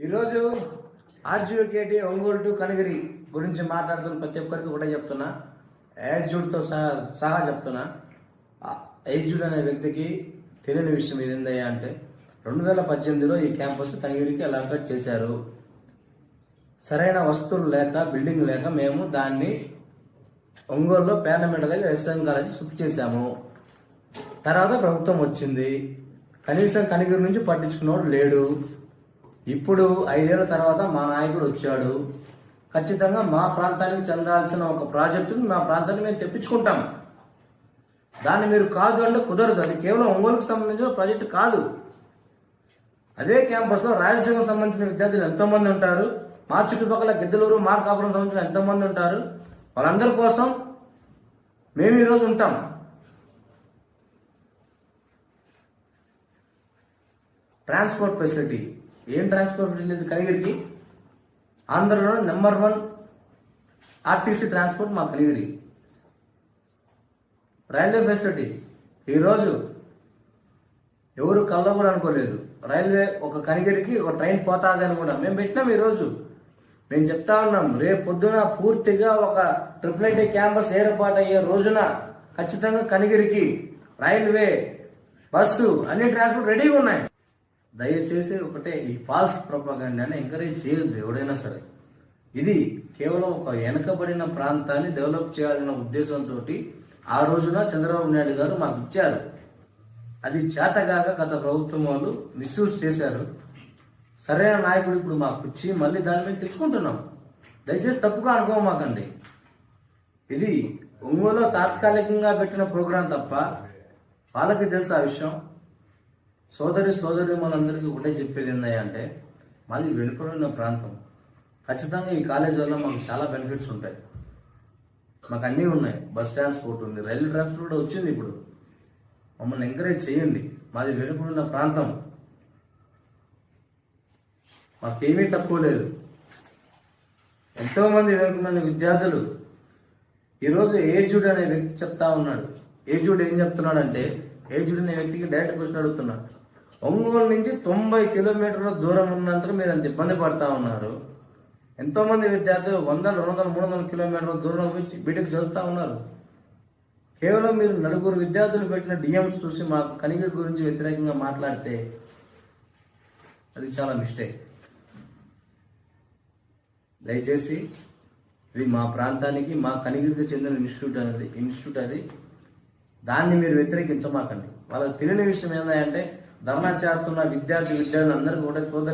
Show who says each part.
Speaker 1: ఈరోజు RGKT Ongole to Kanigiri గురించి మాట్లాడుతున్న ప్రతి ఒక్కరికి కూడా చెప్తున్నా, ఏజ్డ్ సహా చెప్తున్నా. ఏజ్డ్ అనే వ్యక్తికి తెలియని విషయం ఏదైందయ్యా అంటే 2018లో ఈ క్యాంపస్ కనగిరికి అలాట్ చేశారు. సరైన వస్తువులు లేక, బిల్డింగ్ లేక మేము దాన్ని ఒంగోలులో పేర్లమేట దగ్గర ఎస్ఎం కాలేజీ షిఫ్ట్ చేశాము. తర్వాత ప్రభుత్వం వచ్చింది, కనీసం కనగిరి నుంచి పట్టించుకున్నవాడు లేడు. ఇప్పుడు 5 ఏళ్ల తర్వాత మా నాయకుడు వచ్చాడు. ఖచ్చితంగా మా ప్రాంతానికి చెందాల్సిన ఒక ప్రాజెక్టుని మా ప్రాంతానికి మేము తెప్పించుకుంటాం. దాన్ని మీరు కాదు అంటే కుదరదు. అది కేవలం ఒంగోలుకు సంబంధించిన ప్రాజెక్టు కాదు. అదే క్యాంపస్లో రాయలసీమకు సంబంధించిన విద్యార్థులు ఎంతోమంది ఉంటారు, మా చుట్టుపక్కల గిద్దలూరు, మార్కాపురం సంబంధించిన ఎంతోమంది ఉంటారు. వాళ్ళందరి కోసం మేము ఈరోజు ఉంటాం. ట్రాన్స్పోర్ట్ ఫెసిలిటీ, ఏం ట్రాన్స్పోర్ట్ ఫెసిలిటీ కనగిరికి? ఆంధ్రలో నెంబర్ 1 ఆర్టీసీ ట్రాన్స్పోర్ట్ మా కనగిరి. రైల్వే ఫెసిలిటీ ఈరోజు ఎవరు కళ్ళ కూడా అనుకోలేదు. రైల్వే ఒక కనగిరికి ఒక ట్రైన్ పోతాదని కూడా మేము పెట్టినాం. ఈరోజు మేము చెప్తా ఉన్నాం, రేపు పొద్దున పూర్తిగా ఒక IIIT క్యాంపస్ ఏర్పాటు అయ్యే రోజున ఖచ్చితంగా కనగిరికి రైల్వే, బస్సు, అన్ని ట్రాన్స్పోర్ట్ రెడీగా ఉన్నాయి. దయచేసి ఒకటే, ఈ ఫాల్స్ ప్రొపగండాని ఎంకరేజ్ చేయొద్దు ఎవడైనా సరే. ఇది కేవలం ఒక వెనకబడిన ప్రాంతాన్ని డెవలప్ చేయాలన్న ఉద్దేశంతో ఆ రోజున చంద్రబాబు నాయుడు గారు మాకు ఇచ్చారు. అది చేతగాక గత ప్రభుత్వం వాళ్ళు మిస్యూజ్ చేశారు. సరైన నాయకుడు ఇప్పుడు మాకు ఇచ్చి మళ్ళీ దాని మీద తెచ్చుకుంటున్నాం. దయచేసి తప్పుగా అనుకోమాకండి. ఇది ఒంగోలులో తాత్కాలికంగా పెట్టిన ప్రోగ్రాం తప్ప వాళ్ళకి తెలుసు ఆ విషయం. సోదరి మనందరికీ ఒకటే చెప్పేది ఏంటంటే అంటే, మాది వెనుకబడిన ప్రాంతం. ఖచ్చితంగా ఈ కాలేజ్ వల్ల మాకు చాలా బెనిఫిట్స్ ఉంటాయి. మాకు అన్నీ ఉన్నాయి. బస్ ట్రాన్స్పోర్ట్ ఉంది, రైల్వే ట్రాన్స్పోర్ట్ కూడా వచ్చింది. ఇప్పుడు మమ్మల్ని ఎంకరేజ్ చేయండి. మాది వెనుకబడిన ప్రాంతం, మాకేమీ తక్కువ లేదు. ఎంతోమంది వెనుకబడిన విద్యార్థులు. ఈరోజు ఏజ్డ్ అనే వ్యక్తి చెప్తా ఉన్నాడు. ఏజ్డ్ ఏం చెప్తున్నాడంటే, ఏజ్డ్ అనే వ్యక్తికి డైరెక్ట్ క్వశ్చన్ అడుగుతున్నాడు. ఒంగోలు నుంచి 90 కిలోమీటర్ల దూరం ఉన్నందుకు మీరు అంత ఇబ్బంది పడతా ఉన్నారు. ఎంతోమంది విద్యార్థులు 100, 200, 300 కిలోమీటర్ల దూరం వచ్చి బీటెక్ చేస్తూ ఉన్నారు. కేవలం మీరు 4 విద్యార్థులు పెట్టిన డిఎంస్ చూసి మాకు కనిగిరి గురించి వ్యతిరేకంగా మాట్లాడితే అది చాలా మిస్టేక్. దయచేసి ఇది మా ప్రాంతానికి, మా కనిగిరికి చెందిన ఇన్స్టిట్యూట్ అది. దాన్ని మీరు వ్యతిరేకించమాకండి. వాళ్ళకి తెలియని విషయం ఏంటంటే, ధర్నా చేస్తున్న విద్యార్థులు అందరికీ కూడా